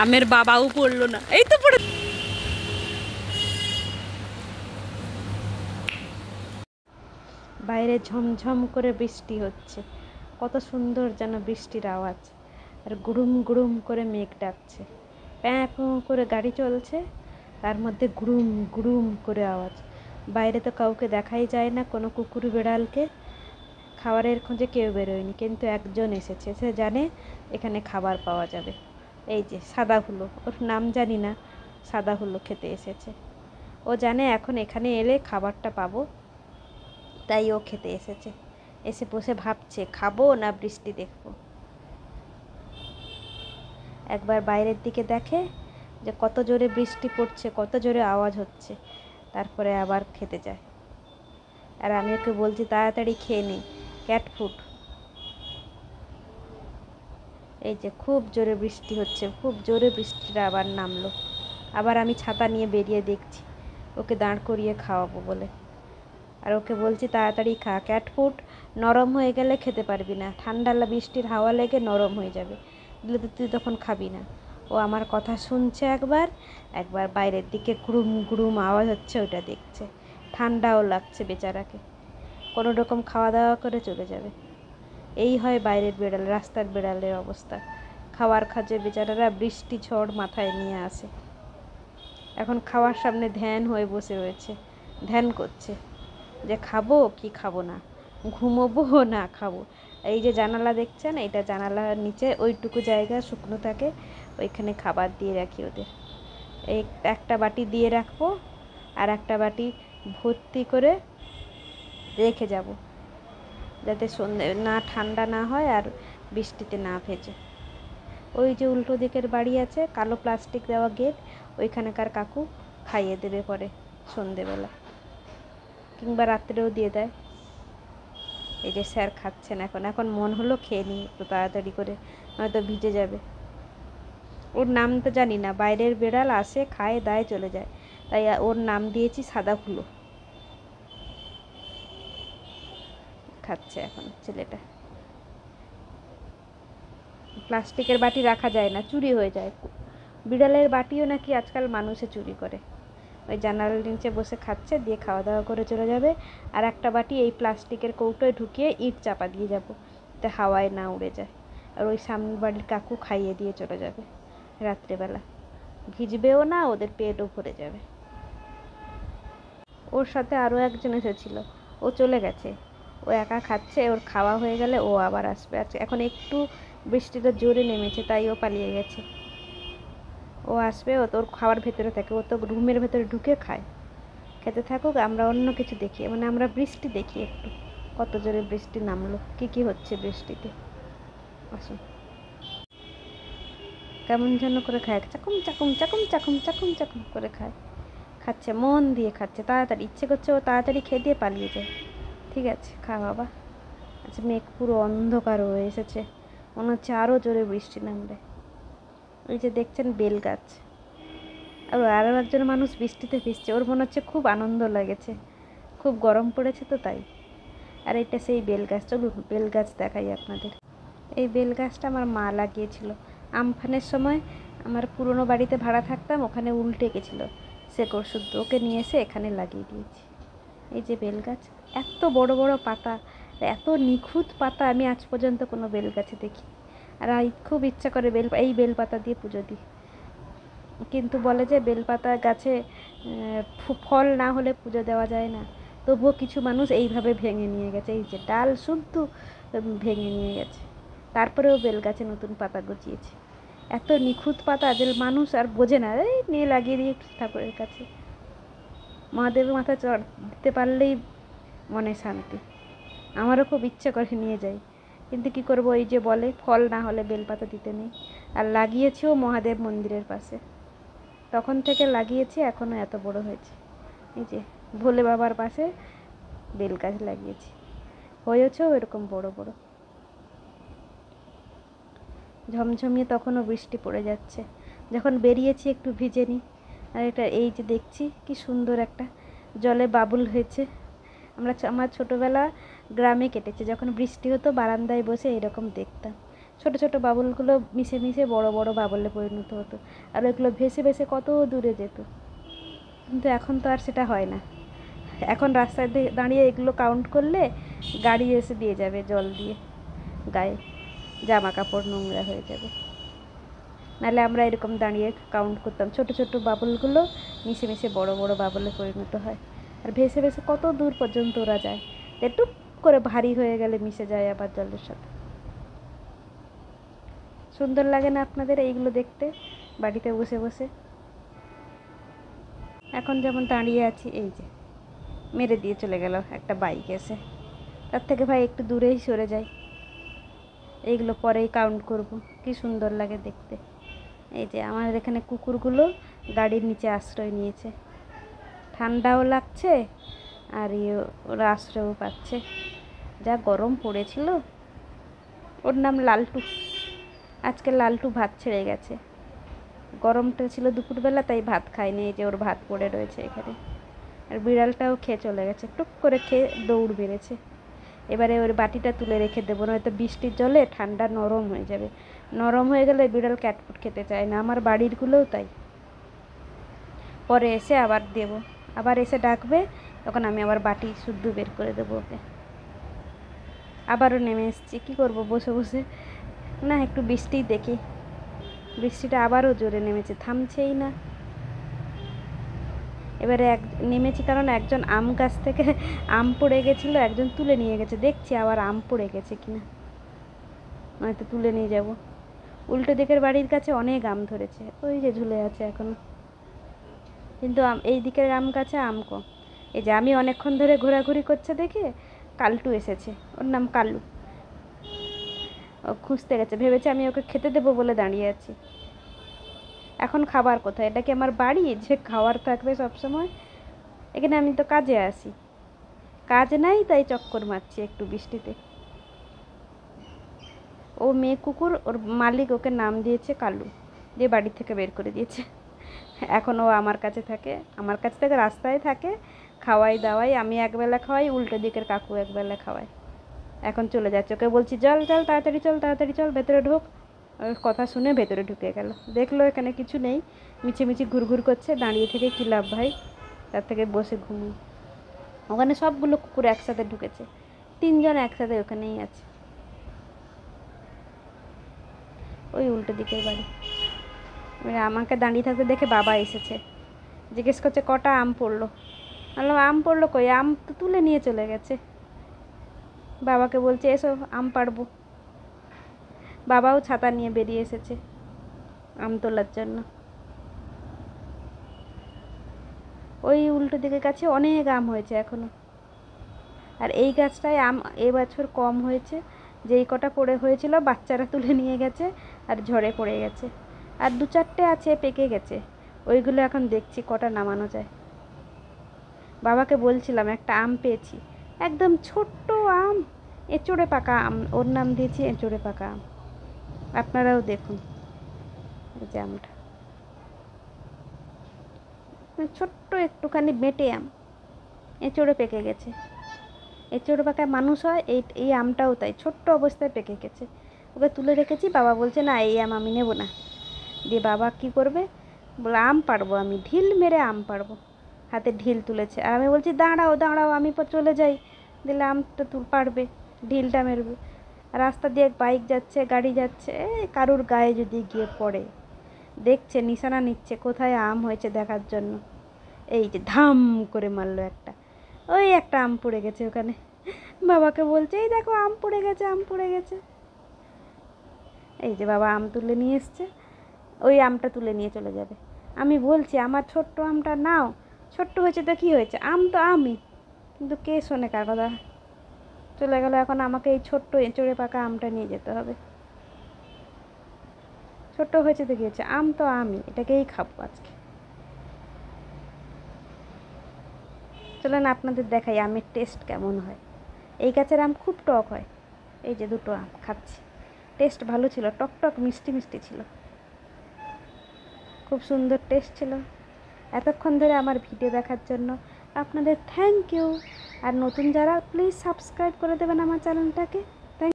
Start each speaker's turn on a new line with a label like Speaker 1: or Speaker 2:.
Speaker 1: আমের বাবাও পড়লো না, এই তো পড়ে। বাইরে ঝমঝম করে বৃষ্টি হচ্ছে, কত সুন্দর যেন বৃষ্টির আওয়াজ। আর গুড়ুম গুড়ুম করে মেঘ ডাকছে, প্যাঁ প্যাঁ করে গাড়ি চলছে, তার মধ্যে গুড়ুম গুড়ুম করে আওয়াজ। বাইরে তো কাউকে দেখাই যায় না, কোনো কুকুর বেড়ালকে। খাবারের খোঁজে কেউ বেরোয়নি, কিন্তু একজন এসেছে, সে জানে এখানে খাবার পাওয়া যাবে। এই যে সাদা হুলো, ওর নাম জানি না, সাদা হুলো খেতে এসেছে। ও জানে এখন এখানে এলে খাবারটা পাবো, তাই ও খেতে এসেছে। এসে বসে ভাবছে খাবো না বৃষ্টি দেখবো। একবার বাইরের দিকে দেখে যে কত জোরে বৃষ্টি পড়ছে, কত জোরে আওয়াজ হচ্ছে, তারপরে আবার খেতে যায়। আর আমি ওকে বলছি তাড়াতাড়ি খেয়ে নে, ক্যাট ফুড। এই যে খুব জোরে বৃষ্টি হচ্ছে, খুব জোরে বৃষ্টিটা আবার নামলো। আবার আমি ছাতা নিয়ে বেরিয়ে দেখছি ওকে দাঁড় করিয়ে খাওয়াবো বলে। আর ওকে বলছি তাড়াতাড়ি খা, ক্যাট ফুড নরম হয়ে গেলে খেতে পারবি না, ঠান্ডা বৃষ্টির হাওয়া লেগে নরম হয়ে যাবে, দিলে তো তুই তখন খাবি না। ও আমার কথা শুনছে একবার, একবার বাইরের দিকে গুড়ুম গুড়ুম আওয়াজ হচ্ছে ওটা দেখছে। ঠান্ডাও লাগছে বেচারাকে, কোনো রকম খাওয়া দাওয়া করে চলে যাবে। এই হয় বাইরের বেড়াল, রাস্তার বেড়ালের অবস্থা। খাওয়ার খাজে বেচারারা বৃষ্টি ঝড় মাথায় নিয়ে আসে। এখন খাওয়ার সামনে ধ্যান হয়ে বসে রয়েছে, ধ্যান করছে যে খাবো কি খাবো না, ঘুমোবো না খাবো। এই যে জানালা দেখছেন, এটা জানালার নিচে ওইটুকু জায়গা শুকনো থাকে, ওইখানে খাবার দিয়ে রাখি ওদের। এই একটা বাটি দিয়ে রাখবো, আর একটা বাটি ভর্তি করে রেখে যাব, যাতে সন্ধে না ঠান্ডা না হয় আর বৃষ্টিতে না ভেজে। ওই যে উল্টো দিকের বাড়ি আছে, কালো প্লাস্টিক দেওয়া গেট, ওইখানকার কাকু খাইয়ে দেবে পরে সন্ধেবেলা, কিংবা রাত্রেও দিয়ে দেয়। এই যে স্যার খাচ্ছেন, এখন এখন মন হলো খেয়ে নিই একটু তাড়াতাড়ি করে, হয়তো ভিজে যাবে। ওর নাম তো জানি না, বাইরের বেড়াল আসে খায় দায় চলে যায়, তাই ওর নাম দিয়েছি সাদা হুলো। খাচ্ছে এখন ছেলেটা। প্লাস্টিকের বাটি রাখা যায় না, চুরি হয়ে যায়। বিড়ালের বাটিও নাকি আজকাল মানুষে চুরি করে। ওই জানালার নিচে বসে খাচ্ছে, দিয়ে খাওয়া দাওয়া করে চলে যাবে। আর একটা বাটি এই প্লাস্টিকের কৌটোয় ঢুকিয়ে ইট চাপা দিয়ে যাব, যাতে হাওয়ায় না উড়ে যায়। আর ওই সামনের বাড়ির কাকু খাইয়ে দিয়ে চলে যাবে রাত্রেবেলা, ভিজবেও না, ওদের পেটও ভরে যাবে। ওর সাথে আরও একজন এসেছিল, ও চলে গেছে। ও একা খাচ্ছে, ওর খাওয়া হয়ে গেলে ও আবার আসবে। আচ্ছা এখন একটু বৃষ্টিটা জোরে নেমেছে, তাই ও পালিয়ে গেছে। ও আসবে, ও তোর খাওয়ার ভেতরে থাকে, ও তো রুমের ভেতরে ঢুকে খায়। খেতে থাকুক, আমরা অন্য কিছু দেখি, মানে আমরা বৃষ্টি দেখি একটু, কত জোরে বৃষ্টি নামলো, কি হচ্ছে বৃষ্টিতে। আসুন, কেমন যেন করে খায়, চাকুম চাকুম চাকুম চাকুম চাকুম চাকুম করে খায়। খাচ্ছে, মন দিয়ে খাচ্ছে, তাড়াতাড়ি ইচ্ছে করছে ও তাড়াতাড়ি খেয়ে দিয়ে পালিয়ে যায়। ঠিক আছে, খা বাবা। আচ্ছা, মেঘ পুরো অন্ধকার হয়ে এসেছে, মনে হচ্ছে আরও জোরে বৃষ্টি নামবে। ওই যে দেখছেন বেল গাছ, আর আরও একজন মানুষ বৃষ্টিতে ভিজছে, ওর মনে হচ্ছে খুব আনন্দ লেগেছে, খুব গরম পড়েছে তো তাই। আর এটা সেই বেল গাছ, চলুন বেল গাছ দেখাই আপনাদের। এই বেল গাছটা আমার মা লাগিয়েছিল আমফানের সময়। আমার পুরনো বাড়িতে ভাড়া থাকতাম, ওখানে উল্টে গেছিলো শেকড় শুদ্ধ, ওকে নিয়ে এসে এখানে লাগিয়ে দিয়েছি। এই যে বেল গাছ, এত বড় বড় পাতা, এত নিখুঁত পাতা আমি আজ পর্যন্ত কোনো বেল গাছে দেখি। আর খুব ইচ্ছা করে এই বেল পাতা দিয়ে পুজো দিই, কিন্তু বলে যে বেলপাতা গাছে ফল না হলে পুজো দেওয়া যায় না। তবুও কিছু মানুষ এইভাবে ভেঙে নিয়ে গেছে, এই যে ডাল শুদ্ধ ভেঙে নিয়ে গেছে, তারপরেও বেল গাছে নতুন পাতা গজিয়েছে। এত নিখুঁত পাতা যে মানুষ আর বোঝে না, এই নিয়ে লাগিয়ে দিয়ে ঠাকুরের কাছে মহাদেবের মাথা চড় দিতে পারলেই মনে শান্তি। আমারও খুব ইচ্ছে করে নিয়ে যাই, কিন্তু কি করব, এই যে বলে ফল না হলে বেলপাতা দিতে নেই। আর লাগিয়েছিও মহাদেব মন্দিরের পাশে, তখন থেকে লাগিয়েছি, এখনও এত বড় হয়েছে। এই যে ভোলে বাবার পাশে বেল গাছ লাগিয়েছি, হয়েছেও এরকম বড় বড়। ঝমঝমিয়ে তখনও বৃষ্টি পড়ে যাচ্ছে, যখন বেরিয়েছি একটু ভিজে নিই। আর এটা এই যে দেখছি কি সুন্দর একটা জলে বাবুল হয়েছে। আমার ছোটোবেলা গ্রামে কেটেছে, যখন বৃষ্টি হতো বারান্দায় বসে এরকম দেখতাম, ছোট ছোট বাবুলগুলো মিশে মিশে বড় বড় বাবলে পরিণত হতো, আর ওইগুলো ভেসে ভেসে কত দূরে যেত। কিন্তু এখন তো আর সেটা হয় না। এখন রাস্তায় দাঁড়িয়ে এগুলো কাউন্ট করলে গাড়ি এসে দিয়ে যাবে জল দিয়ে, গায়ে জামা কাপড় নোংরা হয়ে যাবে। নাহলে আমরা এরকম দাঁড়িয়ে কাউন্ট করতাম, ছোট ছোট বাবলগুলো মিশে মিশে বড় বড় বাবলে পরিণত হয়, আর ভেসে ভেসে কত দূর পর্যন্ত ওরা যায়, টুপ করে ভারী হয়ে গেলে মিশে যায় আবার জলের সাথে। সুন্দর লাগে না আপনাদের এইগুলো দেখতে বাড়িতে বসে বসে? এখন যেমন দাঁড়িয়ে আছি, এই যে মেরে দিয়ে চলে গেল একটা বাইক এসে, তার থেকে ভাই একটু দূরেই সরে যাই, এইগুলো পরেই কাউন্ট করব। কি সুন্দর লাগে দেখতে। এই যে আমার এখানে কুকুরগুলো গাড়ির নিচে আশ্রয় নিয়েছে, ঠান্ডাও লাগছে আর ওরা আশ্রয়ও পাচ্ছে। যা গরম পড়েছিল। ওর নাম লালটু, আজকে লালটু ভাত ছেড়ে গেছে। গরমটা ছিল দুপুরবেলা, তাই ভাত খায়নি, এই যে ওর ভাত পড়ে রয়েছে এখানে। আর বিড়ালটাও খেয়ে চলে গেছে, টুক করে খেয়ে দৌড় বেড়েছে। এবারে ওর বাটিটা তুলে রেখে দেবো, নয়তো বৃষ্টির জলে ঠান্ডা নরম হয়ে যাবে। নরম হয়ে গেলে বিড়াল ক্যাটকুট খেতে চায় না, আমার বাড়িরগুলোও তাই। পরে এসে আবার দেব, আবার এসে ডাকবে, তখন আমি আবার বাটি শুদ্ধ বের করে দেবো ওকে। আবারও নেমে এসছি, কী করবো বসে বসে, না একটু বৃষ্টি দেখি। বৃষ্টিটা আবারও জোরে নেমেছে, থামছেই না। এবারে নেমেছি কারণ একজন আম গাছ থেকে আম পড়ে গেছিলো, একজন তুলে নিয়ে গেছে, দেখছি আবার আম পড়ে গেছে কিনা, নয়তো তুলে নিয়ে যাব। উল্টো দিকের বাড়ির কাছে অনেক আম ধরেছে, ওই যে ঝুলে আছে এখনো, কিন্তু এই দিকের আম গাছে আম কম। এই যে আমি অনেকক্ষণ ধরে ঘোরাঘুরি করছে দেখে কালটু এসেছে, ওর নাম কালু। ও খুঁজতে গেছে, ভেবেছে আমি ওকে খেতে দেবো বলে দাঁড়িয়ে আছি। এখন খাবার কোথায়? এটা কি আমার বাড়ি যে খাবার থাকবে সবসময়? এখানে আমি তো কাজে আসি, কাজ নাই তাই চক্কর মারছি একটু বৃষ্টিতে। ও মেয়ে কুকুর, ওর মালিক ওকে নাম দিয়েছে কালু, দিয়ে বাড়ি থেকে বের করে দিয়েছে। এখন ও আমার কাছে থাকে, আমার কাছ থেকে রাস্তায় থাকে, খাওয়াই দাওয়াই, আমি একবেলা খাওয়াই, উল্টো দিকের কাকু একবেলা খাওয়াই। এখন চলে যাচ্ছে, ওকে বলছি চল চল তাড়াতাড়ি চল, তাড়াতাড়ি চল, ভেতরে ঢোক। ওর কথা শুনে ভেতরে ঢুকে গেল, দেখলো এখানে কিছু নেই, মিছিমিছি ঘুরঘুর করছে, দাঁড়িয়ে থেকে কী লাভ ভাই, তার থেকে বসে ঘুমুই। ওখানে সবগুলো কুকুর একসাথে ঢুকেছে, 3 জন একসাথে ওখানেই আছে। ওই উল্টো দিকের বাড়ি। এবারে আমাকে দাঁড়িয়ে থাকতে দেখে বাবা এসেছে, জিজ্ঞেস করছে কটা আম পড়লো। বললাম আম পড়লো কই, আম তো তুলে নিয়ে চলে গেছে। বাবাকে বলছে এসো আম পাড়বো। বাবাও ছাতা নিয়ে বেরিয়ে এসেছে আম তোলার জন্য। ওই উল্টো দিকের কাছে অনেক আম হয়েছে এখনো, আর এই গাছটায় আম এবছর কম হয়েছে, যেই কটা পড়ে হয়েছিল বাচ্চারা তুলে নিয়ে গেছে আর ঝড়ে পড়ে গেছে, আর 2-4টে আছে পেকে গেছে, ওইগুলো এখন দেখছি কটা নামানো যায়। বাবাকে বলছিলাম একটা আম পেয়েছি, একদম ছোট্ট আম, এঁচড়ে পাকা আম, ওর নাম দিয়েছি এঁচড়ে পাকা আম। আপনারাও দেখুন এই যে আমটা, ছোট্ট একটুখানি বেটে আম, এঁচড়ে পেকে গেছে। এঁচড়ে পাকা মানুষ হয়, এই আমটাও তাই ছোট্ট অবস্থায় পেকে গেছে। ওকে তুলে রেখেছি, বাবা বলছে না এই আম আমি নেব না। দিয়ে বাবা কি করবে, বলে আম পাড়বো আমি, ঢিল মেরে আম পাড়বো। হাতে ঢিল তুলেছে, আর আমি বলছি দাঁড়াও দাঁড়াও আমি চলে যাই, দিলে আমটা পাড়বে, ঢিলটা মেরবে। রাস্তা দিয়ে বাইক যাচ্ছে, গাড়ি যাচ্ছে, কারুর গায়ে যদি গিয়ে পড়ে, দেখছে নিশানা নিচ্ছে কোথায় আম হয়েছে দেখার জন্য, এই যে ধাম করে মারলো একটা, ওই একটা আম পড়ে গেছে ওখানে। বাবাকে বলছে এই দেখো আম পড়ে গেছে, আম পড়ে গেছে। এই যে বাবা আম তুলে নিয়ে এসছে, ওই আমটা তুলে নিয়ে চলে যাবে। আমি বলছি আমার ছোট্ট আমটা নাও, ছোট্ট হয়েছে তো কী হয়েছে, আম তো আমই, কিন্তু কে শোনে কার কথা। চলে গেল, এখন আমাকে এই ছোট্ট এঁচড়ে পাকা আমটা নিয়ে যেতে হবে। ছোট্ট হয়েছে তো কী হয়েছে, আম তো আমই, এটাকেই খাবো আজকে। চলেন আপনাদের দেখাই আমের টেস্ট কেমন হয়। এই গাছের আম খুব টক হয়, এই যে 2টো আম খাচ্ছি, টেস্ট ভালো ছিল, টক টক মিষ্টি মিষ্টি ছিল, খুব সুন্দর টেস্ট ছিল। এতক্ষণ ধরে আমার ভিডিও দেখার জন্য আপনাদের থ্যাংক ইউ। আর নতুন যারা প্লিজ সাবস্ক্রাইব করে দেবেন আমার চ্যানেলটাকে।